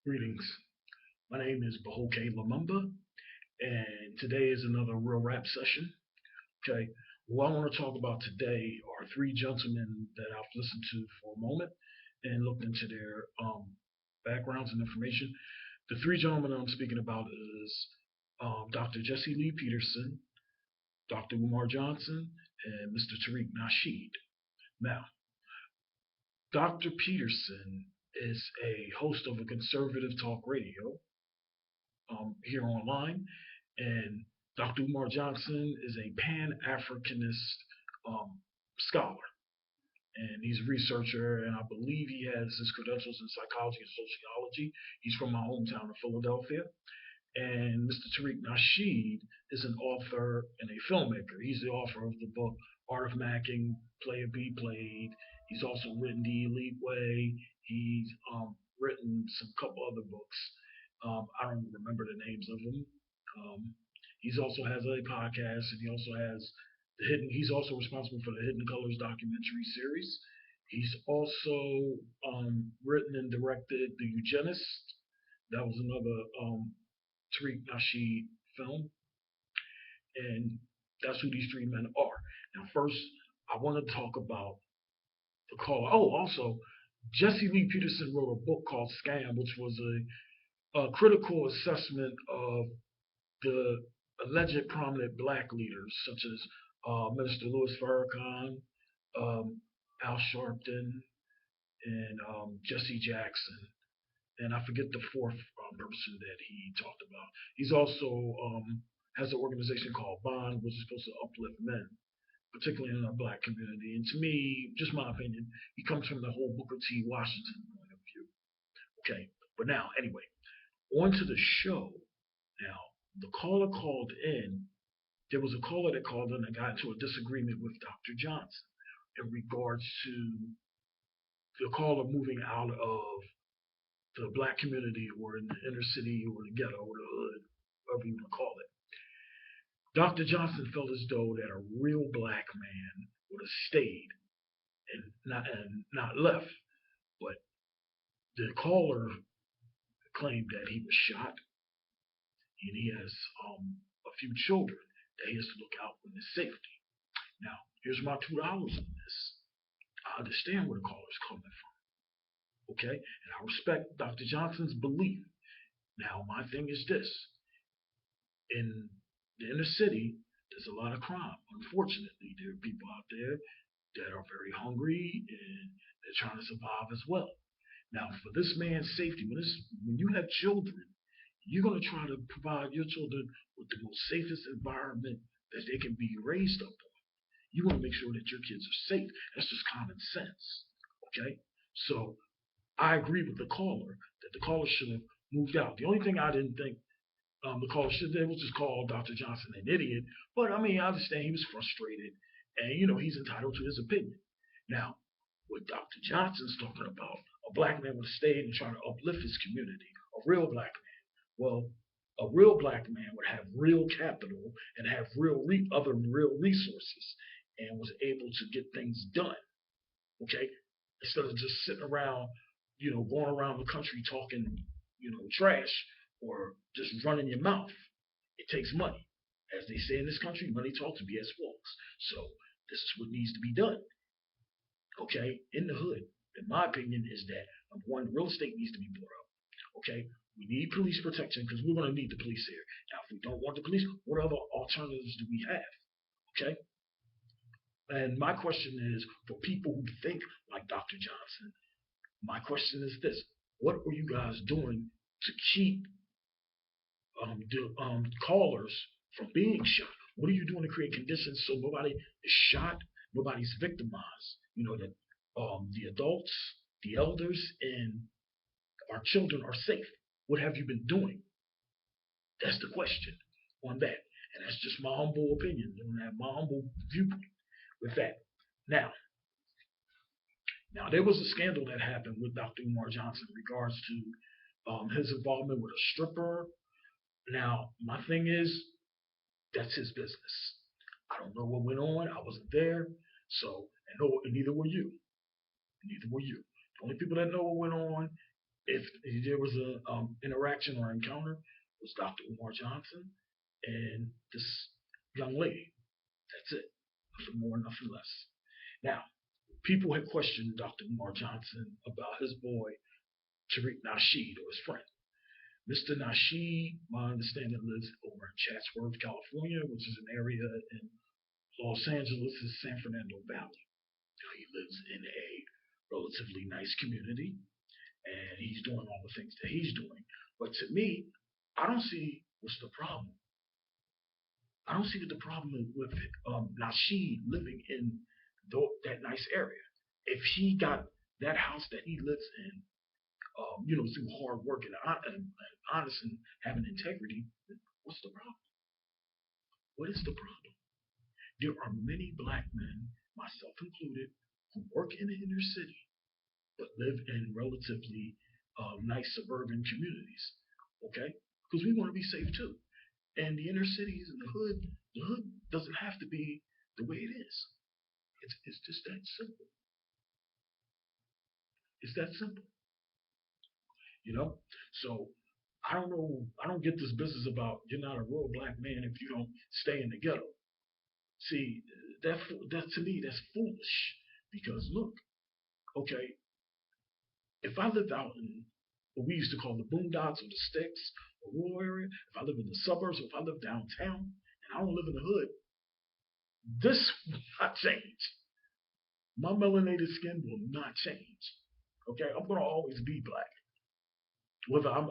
Greetings. My name is Bahoke Lamumba, and today is another Real Rap session. Okay, what I want to talk about today are three gentlemen that I've listened to for a moment and looked into their backgrounds and information. The three gentlemen I'm speaking about is Dr. Jessie Lee Peterson, Dr. Umar Johnson, and Mr. Tariq Nasheed. Now, Dr. Peterson is a host of a conservative talk radio here online. And Dr. Umar Johnson is a Pan Africanist um, scholar. And he's a researcher, and I believe he has his credentials in psychology and sociology. He's from my hometown of Philadelphia. And Mr. Tariq Nasheed is an author and a filmmaker. He's the author of the book Art of Macking, Play or Be Played. He's also written The Elite Way. He's written some couple other books. I don't remember the names of them. Um, he's also has a podcast, and he also has the hidden. He's also responsible for the Hidden Colors documentary series. He's also written and directed The Eugenist. That was another Tariq Nasheed film, and that's who these three men are. Now, first, I want to talk about the call. Oh, also, Jesse Lee Peterson wrote a book called Scam, which was a critical assessment of the alleged prominent black leaders, such as Minister Louis Farrakhan, Al Sharpton, and Jesse Jackson. And I forget the fourth person that he talked about. He's also has an organization called Bond, which is supposed to uplift men, particularly in our black community. And to me, just my opinion, he comes from the whole Booker T. Washington point of view. Okay, but now, anyway, on to the show. Now, the caller called in. There was a caller that called in and got into a disagreement with Dr. Johnson in regards to the caller moving out of the black community or in the inner city or the ghetto or the hood, whatever you want to call it. Dr. Johnson felt as though that a real black man would have stayed and not left. But the caller claimed that he was shot and he has a few children that he has to look out for his safety. Now, here's my $2 on this. I understand where the caller's coming from, okay? And I respect Dr. Johnson's belief. Now, my thing is this: in the inner city, there's a lot of crime. Unfortunately, there are people out there that are very hungry and they're trying to survive as well. Now, for this man's safety, when you have children, you're going to try to provide your children with the most safest environment that they can be raised up in. You want to make sure that your kids are safe. That's just common sense. Okay? So I agree with the caller that the caller should have moved out. The only thing I didn't think the caller should have done was just call Dr. Johnson an idiot. But I mean, I understand he was frustrated, and he's entitled to his opinion. Now, what Dr. Johnson's talking about, a black man would have stayed and try to uplift his community, a real black man. Well, a real black man would have real capital and have other real resources and was able to get things done. Okay, instead of just sitting around, going around the country talking, trash or just running your mouth. It takes money. As they say in this country, money talks, BS walks. So this is what needs to be done. Okay, in the hood, in my opinion, is that number one, real estate needs to be brought up. Okay, we need police protection because we're going to need the police here. Now, if we don't want the police, what other alternatives do we have? Okay, and my question is for people who think like Dr. Johnson, my question is this: what are you guys doing to keep the callers from being shot? What are you doing to create conditions so nobody is shot, nobody's victimized? That the adults, the elders, and our children are safe. What have you been doing? That's the question on that. And that's just my humble opinion, on that, my humble viewpoint with that. Now, there was a scandal that happened with Dr. Umar Johnson in regards to his involvement with a stripper. Now, my thing is, that's his business. I don't know what went on. I wasn't there. So, and neither were you. Neither were you. The only people that know what went on if there was a interaction or encounter, it was Dr. Umar Johnson and this young lady. That's it. Nothing more, nothing less. Now, people had questioned Dr. Umar Johnson about his boy Tariq Nasheed or his friend. Mr. Nasheed, my understanding, lives over in Chatsworth, California, which is an area in Los Angeles' San Fernando Valley. Now, he lives in a relatively nice community, and he's doing all the things that he's doing. But to me, I don't see what's the problem. I don't see what the problem is with Nasheed living in that nice area. If he got that house that he lives in, through hard work and honest and having integrity, what's the problem? What is the problem? There are many black men, myself included, who work in the inner city but live in relatively nice suburban communities. Okay, because we want to be safe too. And the inner cities and the hood doesn't have to be the way it is. It's just that simple. It's that simple. You know. So I don't know. I don't get this business about you're not a real black man if you don't stay in the ghetto. See, that to me that's foolish. Because look, okay, if I lived out in what we used to call the boondocks or the sticks or rural area, if I live in the suburbs or if I live downtown and I don't live in the hood, this will not change. My melanated skin will not change. Okay, I'm gonna always be black. Whether I'm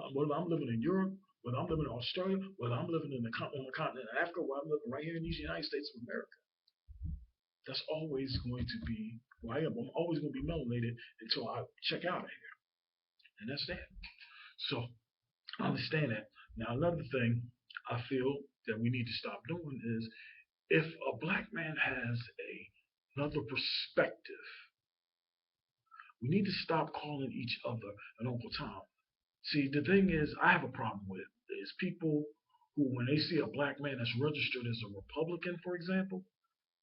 living in Europe, whether I'm living in Australia, whether I'm living on the continent of Africa, where I'm living right here in these United States of America, that's always going to be who I am. I'm always going to be melanated until I check out of here, and that's that. So I understand that. Now another thing I feel that we need to stop doing is if a black man has another perspective, we need to stop calling each other an Uncle Tom. See, the thing is, I have a problem with is people who, when they see a black man that's registered as a Republican, for example,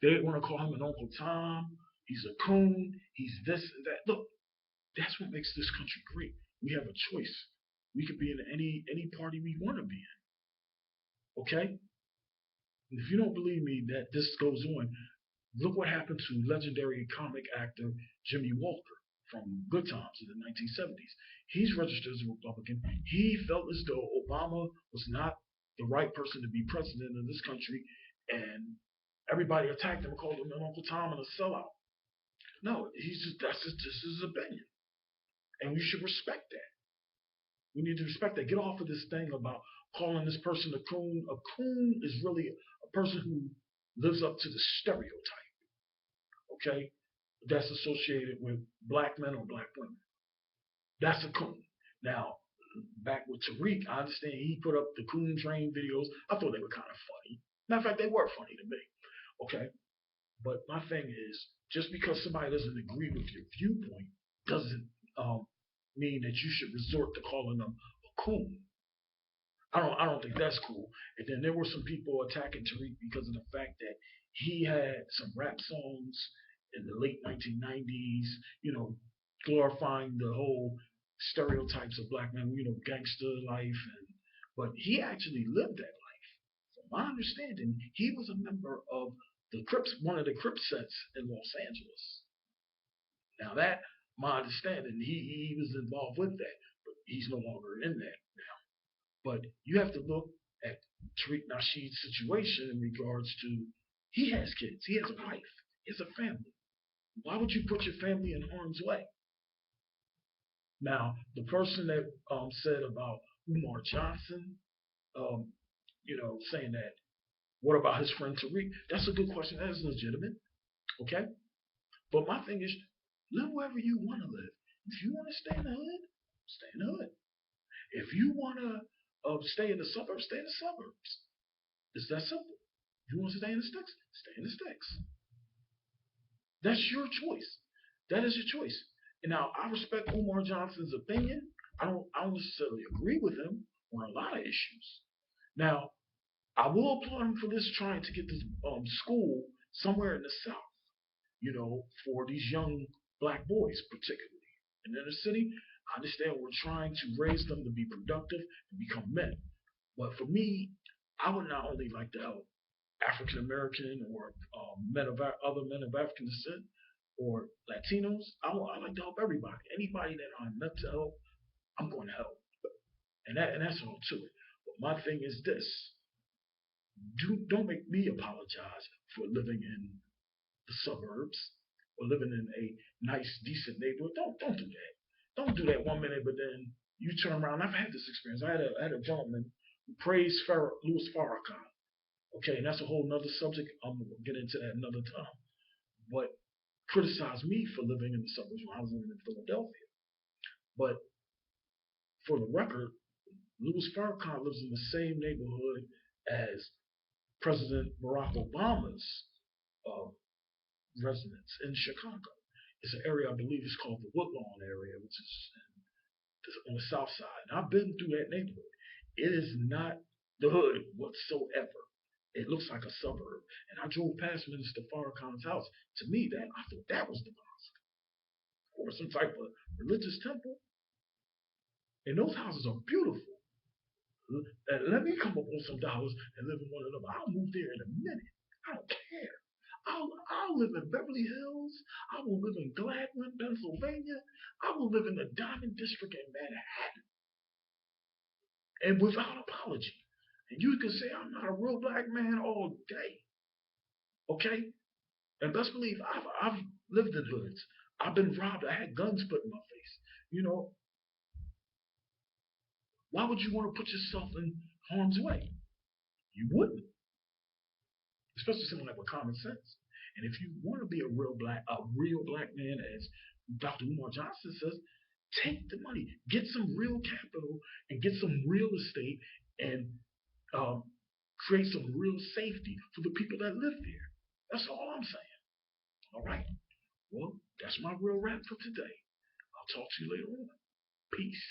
they want to call him an Uncle Tom. He's a coon. He's this and that. Look, that's what makes this country great. We have a choice. We could be in any party we want to be in. Okay? And if you don't believe me that this goes on, look what happened to legendary comic actor Jimmy Walker from Good Times in the 1970s. He's registered as a Republican. He felt as though Obama was not the right person to be president of this country, and everybody attacked him and called him an Uncle Tom and a sellout. No, that's just his opinion, and we should respect that. We need to respect that. Get off of this thing about calling this person a coon. A coon is really a person who lives up to the stereotype, okay, that's associated with black men or black women. That's a coon. Now, back with Tariq, I understand he put up the coon train videos. I thought they were kind of funny. Matter of fact, they were funny to me. Okay, but my thing is, just because somebody doesn't agree with your viewpoint doesn't mean that you should resort to calling them a coon. I don't think that's cool. And then there were some people attacking Tariq because of the fact that he had some rap songs in the late 1990s, glorifying the whole stereotypes of black men, gangster life, but he actually lived that life. From my understanding, he was a member of the Crips, one of the Crip sets in Los Angeles. Now that, my understanding, he was involved with that, but he's no longer in that now. But you have to look at Tariq Nasheed's situation in regards to he has kids, he has a wife, he has a family. Why would you put your family in harm's way? Now, the person that said about Umar Johnson, um, saying that, what about his friend Tariq? That's a good question. That is legitimate. Okay? But my thing is, live wherever you want to live. If you want to stay in the hood, stay in the hood. If you want to stay in the suburbs, stay in the suburbs. It's that simple. If you want to stay in the sticks, stay in the sticks. That's your choice. That is your choice. And now I respect Umar Johnson's opinion. I don't necessarily agree with him on a lot of issues. Now, I will applaud him for this trying to get this school somewhere in the South, for these young black boys, particularly in the inner city. I understand we're trying to raise them to be productive and become men. But for me, I would not only like to help African American or other men of African descent or Latinos. I like to help everybody. Anybody that I'm meant to help, I'm going to help. And that's all to it. But my thing is this: don't make me apologize for living in the suburbs or living in a nice, decent neighborhood. Don't do that. Don't do that 1 minute, but then you turn around. I've had this experience. I had a gentleman who praised Louis Farrakhan. Okay, and that's a whole nother subject. I'm gonna get into that another time. But criticized me for living in the suburbs when I was living in Philadelphia. But for the record, Louis Farrakhan lives in the same neighborhood as President Barack Obama's uh, residence in Chicago. It's an area I believe is called the Woodlawn area, which is on the south side. And I've been through that neighborhood. It is not the hood whatsoever. It looks like a suburb. And I drove past Minister Farrakhan's house. To me, that I thought that was the mosque or some type of religious temple. And those houses are beautiful. And let me come up with some dollars and live in one of them. I'll move there in a minute. I don't care. I'll live in Beverly Hills. I will live in Gladwin, Pennsylvania. I will live in the Diamond District in Manhattan. And without apology. And you can say I'm not a real black man all day. Okay? And best believe I've lived in hoods. I've been robbed. I had guns put in my face. You know, why would you want to put yourself in harm's way? You wouldn't. Especially someone like with common sense. And if you want to be a real black man, as Dr. Umar Johnson says, take the money, get some real capital, and get some real estate, and um, create some real safety for the people that live there. That's all I'm saying. All right. Well, that's my real rap for today. I'll talk to you later on. Peace.